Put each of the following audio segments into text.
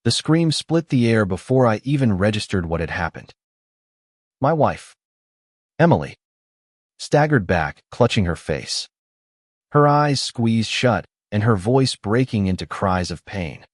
The scream split the air before I even registered what had happened. My wife, Emily, staggered back, clutching her face. Her eyes squeezed shut, and her voice breaking into cries of pain.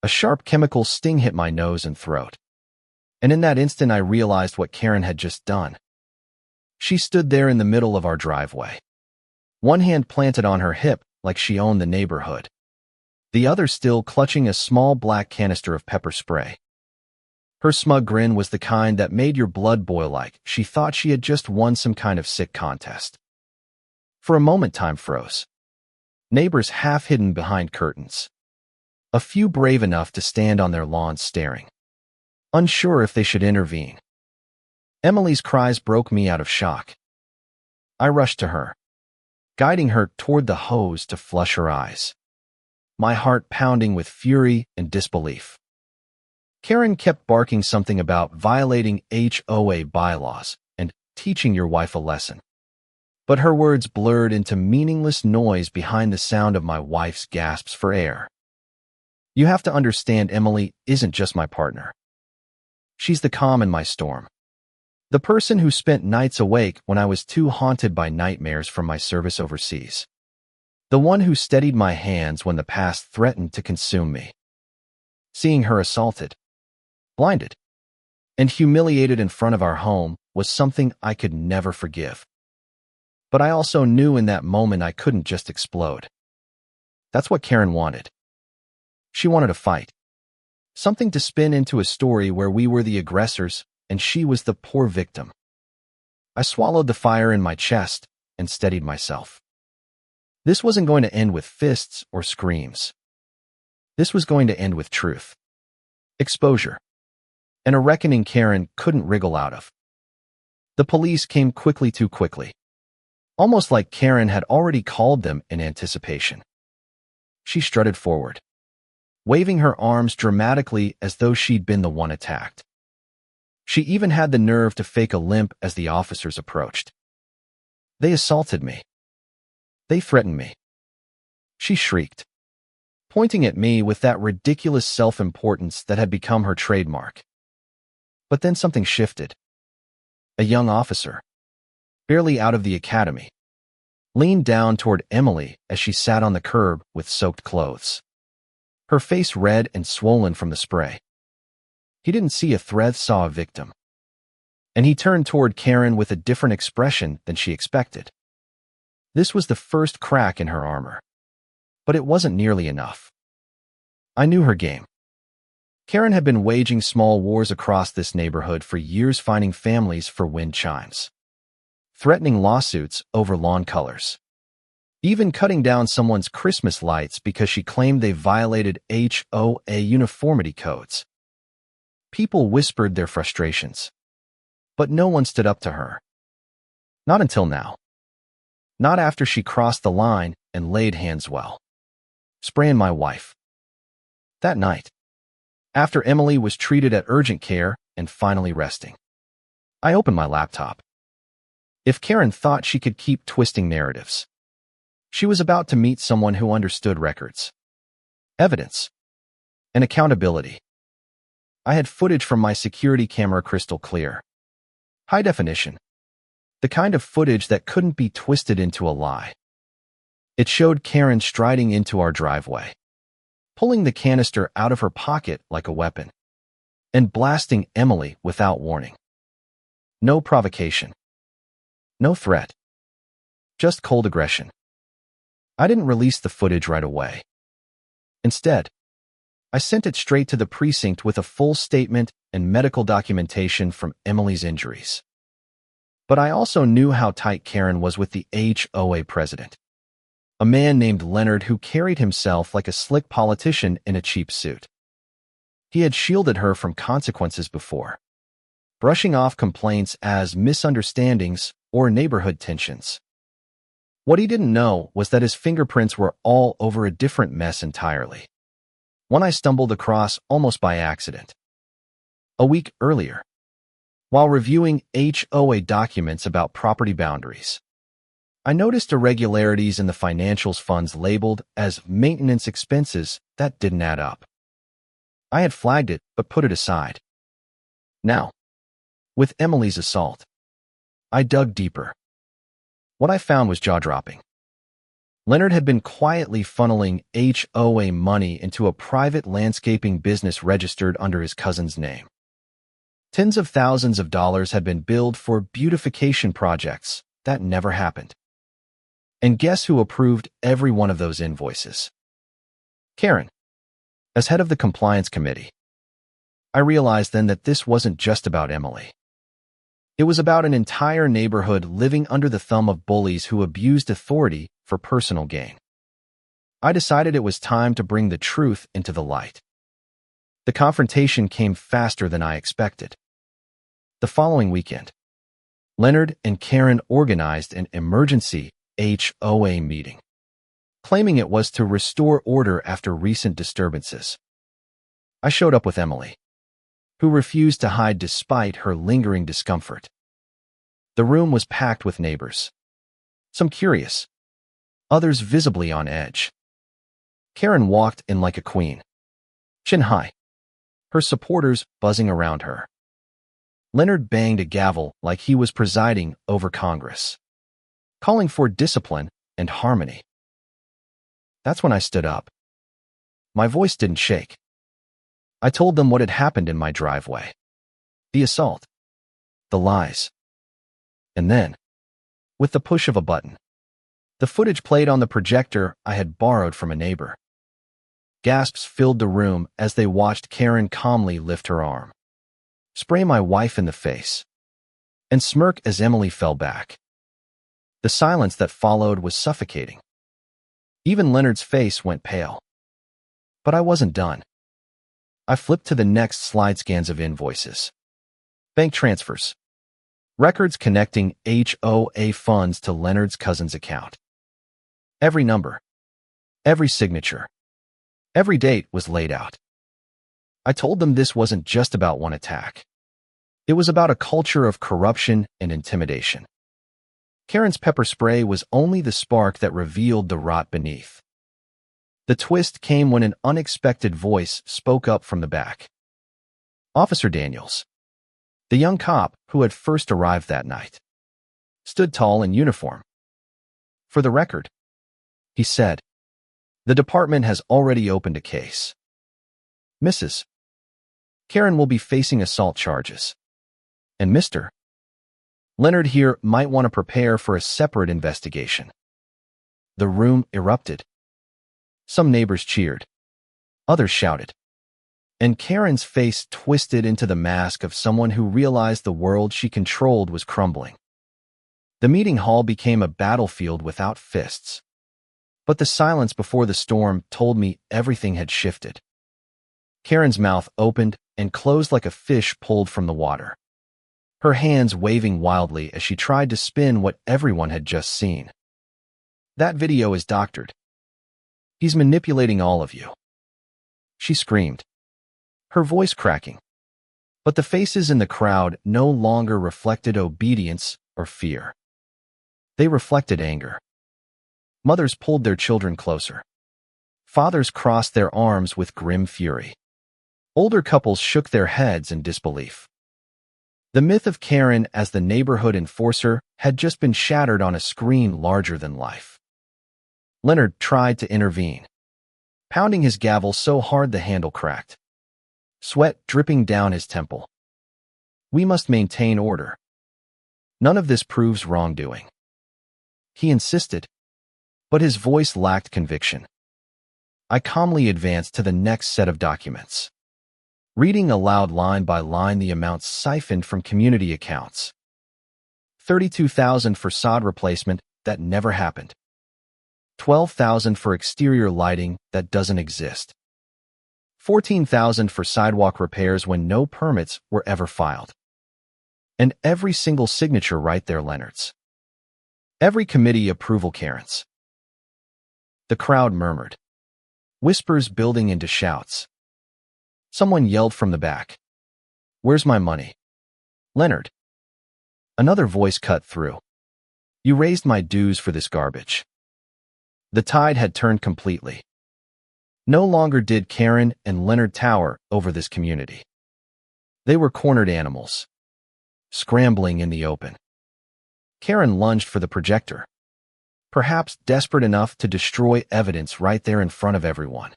A sharp chemical sting hit my nose and throat. And in that instant I realized what Karen had just done. She stood there in the middle of our driveway. One hand planted on her hip like she owned the neighborhood. The other still clutching a small black canister of pepper spray. Her smug grin was the kind that made your blood boil like she thought she had just won some kind of sick contest. For a moment time froze. Neighbors half hidden behind curtains. A few brave enough to stand on their lawns staring, unsure if they should intervene. Emily's cries broke me out of shock. I rushed to her, guiding her toward the hose to flush her eyes, my heart pounding with fury and disbelief. Karen kept barking something about violating HOA bylaws and teaching your wife a lesson. But her words blurred into meaningless noise behind the sound of my wife's gasps for air. You have to understand, Emily isn't just my partner. She's the calm in my storm. The person who spent nights awake when I was too haunted by nightmares from my service overseas. The one who steadied my hands when the past threatened to consume me. Seeing her assaulted, blinded, and humiliated in front of our home was something I could never forgive. But I also knew in that moment I couldn't just explode. That's what Karen wanted. She wanted a fight. Something to spin into a story where we were the aggressors and she was the poor victim. I swallowed the fire in my chest and steadied myself. This wasn't going to end with fists or screams. This was going to end with truth, exposure, and a reckoning Karen couldn't wriggle out of. The police came too quickly. Almost like Karen had already called them in anticipation. She strutted forward, waving her arms dramatically as though she'd been the one attacked. She even had the nerve to fake a limp as the officers approached. They assaulted me. They threatened me. She shrieked, pointing at me with that ridiculous self-importance that had become her trademark. But then something shifted. A young officer, barely out of the academy, leaned down toward Emily as she sat on the curb with soaked clothes, her face red and swollen from the spray. He didn't see a threat, saw a victim. And he turned toward Karen with a different expression than she expected. This was the first crack in her armor. But it wasn't nearly enough. I knew her game. Karen had been waging small wars across this neighborhood for years, finding families for wind chimes, threatening lawsuits over lawn colors, even cutting down someone's Christmas lights because she claimed they violated HOA uniformity codes. People whispered their frustrations, but no one stood up to her. Not until now. Not after she crossed the line and laid hands spraying my wife. That night, after Emily was treated at urgent care and finally resting, I opened my laptop. If Karen thought she could keep twisting narratives, she was about to meet someone who understood records, evidence, and accountability. I had footage from my security camera crystal clear. High definition. The kind of footage that couldn't be twisted into a lie. It showed Karen striding into our driveway, pulling the canister out of her pocket like a weapon, and blasting Emily without warning. No provocation. No threat. Just cold aggression. I didn't release the footage right away. Instead, I sent it straight to the precinct with a full statement and medical documentation from Emily's injuries. But I also knew how tight Karen was with the HOA president, a man named Leonard who carried himself like a slick politician in a cheap suit. He had shielded her from consequences before, brushing off complaints as misunderstandings or neighborhood tensions. What he didn't know was that his fingerprints were all over a different mess entirely, one I stumbled across almost by accident. A week earlier, while reviewing HOA documents about property boundaries, I noticed irregularities in the financials funds labeled as maintenance expenses that didn't add up. I had flagged it, but put it aside. Now, with Emily's assault, I dug deeper. What I found was jaw-dropping. Leonard had been quietly funneling HOA money into a private landscaping business registered under his cousin's name. Tens of thousands of dollars had been billed for beautification projects that never happened. And guess who approved every one of those invoices? Karen. As head of the compliance committee, I realized then that this wasn't just about Emily. It was about an entire neighborhood living under the thumb of bullies who abused authority for personal gain. I decided it was time to bring the truth into the light. The confrontation came faster than I expected. The following weekend, Leonard and Karen organized an emergency HOA meeting, claiming it was to restore order after recent disturbances. I showed up with Emily, who refused to hide despite her lingering discomfort. The room was packed with neighbors, some curious, others visibly on edge. Karen walked in like a queen, chin high, her supporters buzzing around her. Leonard banged a gavel like he was presiding over Congress, calling for discipline and harmony. That's when I stood up. My voice didn't shake. I told them what had happened in my driveway. The assault. The lies. And then, with the push of a button, the footage played on the projector I had borrowed from a neighbor. Gasps filled the room as they watched Karen calmly lift her arm, spray my wife in the face, and smirk as Emily fell back. The silence that followed was suffocating. Even Leonard's face went pale. But I wasn't done. I flipped to the next slide scans of invoices. Bank transfers. Records connecting HOA funds to Leonard's cousin's account. Every number, every signature, every date was laid out. I told them this wasn't just about one attack. It was about a culture of corruption and intimidation. Karen's pepper spray was only the spark that revealed the rot beneath. The twist came when an unexpected voice spoke up from the back. Officer Daniels, the young cop who had first arrived that night, stood tall in uniform. For the record, he said, the department has already opened a case. Mrs. Karen will be facing assault charges. And Mr. Leonard here might want to prepare for a separate investigation. The room erupted. Some neighbors cheered. Others shouted. And Karen's face twisted into the mask of someone who realized the world she controlled was crumbling. The meeting hall became a battlefield without fists. But the silence before the storm told me everything had shifted. Karen's mouth opened and closed like a fish pulled from the water, her hands waving wildly as she tried to spin what everyone had just seen. That video is doctored. He's manipulating all of you. She screamed, her voice cracking. But the faces in the crowd no longer reflected obedience or fear. They reflected anger. Mothers pulled their children closer. Fathers crossed their arms with grim fury. Older couples shook their heads in disbelief. The myth of Karen as the neighborhood enforcer had just been shattered on a screen larger than life. Leonard tried to intervene, pounding his gavel so hard the handle cracked, sweat dripping down his temple. We must maintain order. None of this proves wrongdoing. He insisted, but his voice lacked conviction. I calmly advanced to the next set of documents, reading aloud line by line the amounts siphoned from community accounts. $32,000 for sod replacement that never happened. $12,000 for exterior lighting that doesn't exist. $14,000 for sidewalk repairs when no permits were ever filed. And every single signature right there Leonard's. Every committee approval Karen's. The crowd murmured, whispers building into shouts. Someone yelled from the back, "Where's my money?" Leonard. Another voice cut through. "You raised my dues for this garbage." The tide had turned completely. No longer did Karen and Leonard tower over this community. They were cornered animals, scrambling in the open. Karen lunged for the projector, perhaps desperate enough to destroy evidence right there in front of everyone.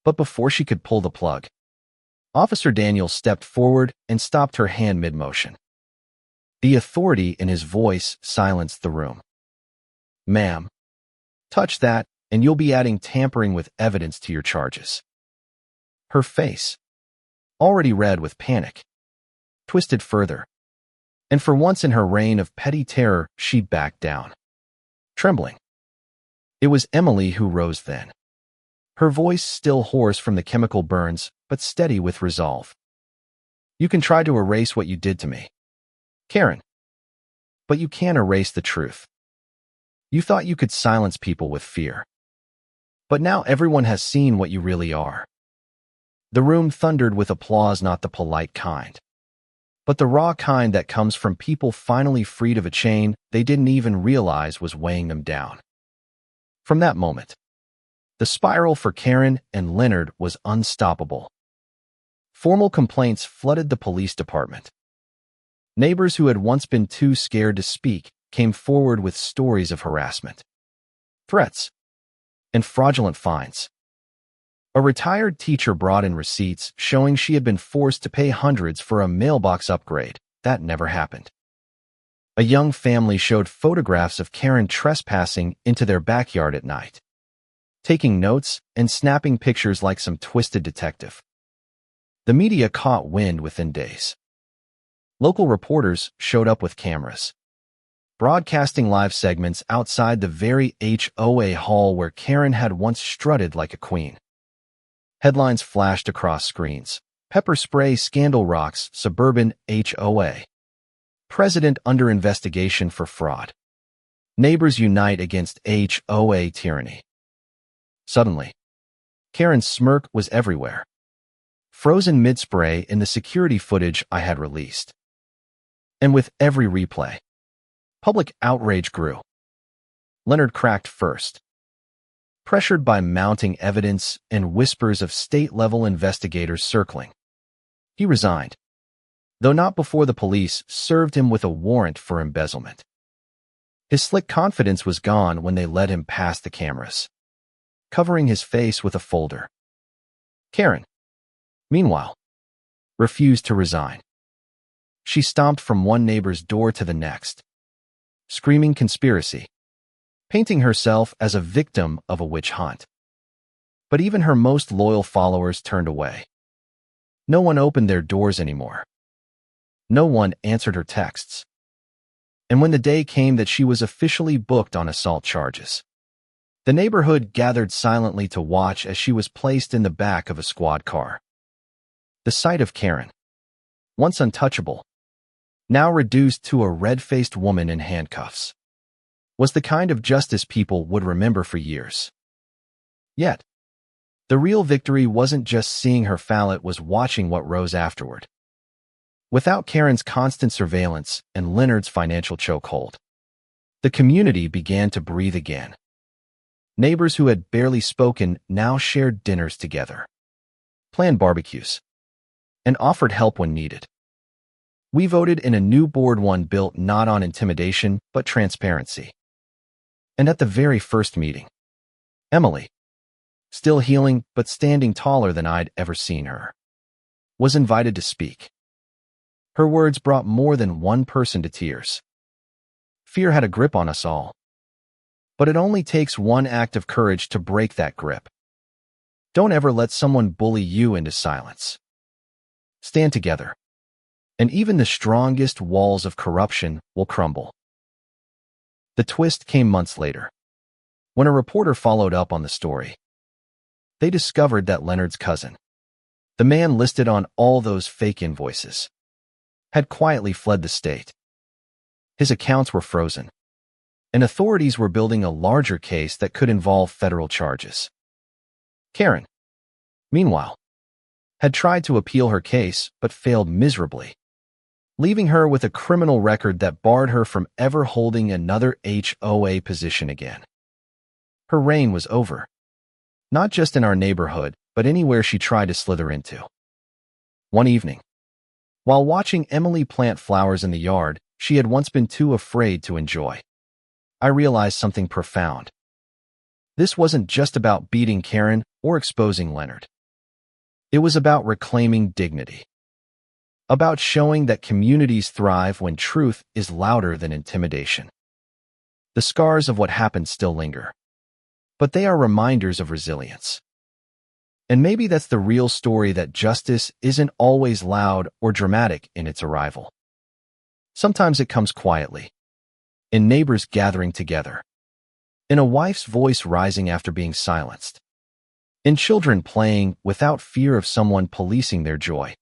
But before she could pull the plug, Officer Daniel stepped forward and stopped her hand mid-motion. The authority in his voice silenced the room. "Ma'am, touch that, and you'll be adding tampering with evidence to your charges." Her face, already red with panic, twisted further, and for once in her reign of petty terror, she backed down, trembling. It was Emily who rose then, her voice still hoarse from the chemical burns, but steady with resolve. "You can try to erase what you did to me, Karen, but you can't erase the truth. You thought you could silence people with fear. But now everyone has seen what you really are." The room thundered with applause, not the polite kind, but the raw kind that comes from people finally freed of a chain they didn't even realize was weighing them down. From that moment, the spiral for Karen and Leonard was unstoppable. Formal complaints flooded the police department. Neighbors who had once been too scared to speak came forward with stories of harassment, threats, and fraudulent fines. A retired teacher brought in receipts showing she had been forced to pay hundreds for a mailbox upgrade. That never happened. A young family showed photographs of Karen trespassing into their backyard at night, taking notes and snapping pictures like some twisted detective. The media caught wind within days. Local reporters showed up with cameras, broadcasting live segments outside the very HOA hall where Karen had once strutted like a queen. Headlines flashed across screens. "Pepper spray scandal rocks suburban HOA. President under investigation for fraud. Neighbors unite against HOA tyranny." Suddenly, Karen's smirk was everywhere, frozen mid-spray in the security footage I had released. And with every replay, public outrage grew. Leonard cracked first. Pressured by mounting evidence and whispers of state-level investigators circling, he resigned, though not before the police served him with a warrant for embezzlement. His slick confidence was gone when they led him past the cameras, covering his face with a folder. Karen, meanwhile, refused to resign. She stomped from one neighbor's door to the next, screaming conspiracy, painting herself as a victim of a witch hunt. But even her most loyal followers turned away. No one opened their doors anymore. No one answered her texts. And when the day came that she was officially booked on assault charges, the neighborhood gathered silently to watch as she was placed in the back of a squad car. The sight of Karen, once untouchable, now reduced to a red-faced woman in handcuffs, was the kind of justice people would remember for years. Yet, the real victory wasn't just seeing her fall, it was watching what rose afterward. Without Karen's constant surveillance and Leonard's financial chokehold, the community began to breathe again. Neighbors who had barely spoken now shared dinners together, planned barbecues, and offered help when needed. We voted in a new board, one built not on intimidation but transparency. And at the very first meeting, Emily, still healing but standing taller than I'd ever seen her, was invited to speak. Her words brought more than one person to tears. Fear had a grip on us all, but it only takes one act of courage to break that grip. Don't ever let someone bully you into silence. Stand together, and even the strongest walls of corruption will crumble. The twist came months later, when a reporter followed up on the story. They discovered that Leonard's cousin, the man listed on all those fake invoices, had quietly fled the state. His accounts were frozen, and authorities were building a larger case that could involve federal charges. Karen, meanwhile, had tried to appeal her case but failed miserably, leaving her with a criminal record that barred her from ever holding another HOA position again. Her reign was over, not just in our neighborhood, but anywhere she tried to slither into. One evening, while watching Emily plant flowers in the yard she had once been too afraid to enjoy, I realized something profound. This wasn't just about beating Karen or exposing Leonard. It was about reclaiming dignity. About showing that communities thrive when truth is louder than intimidation. The scars of what happened still linger, but they are reminders of resilience. And maybe that's the real story, that justice isn't always loud or dramatic in its arrival. Sometimes it comes quietly, in neighbors gathering together, in a wife's voice rising after being silenced, in children playing without fear of someone policing their joy.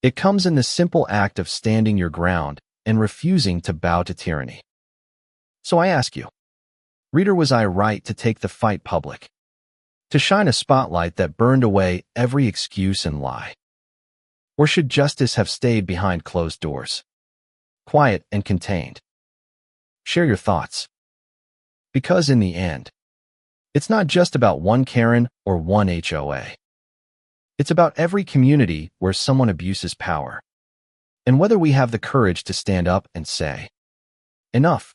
It comes in the simple act of standing your ground and refusing to bow to tyranny. So I ask you, reader, was I right to take the fight public? To shine a spotlight that burned away every excuse and lie? Or should justice have stayed behind closed doors, quiet and contained? Share your thoughts. Because in the end, it's not just about one Karen or one HOA. It's about every community where someone abuses power, and whether we have the courage to stand up and say, enough.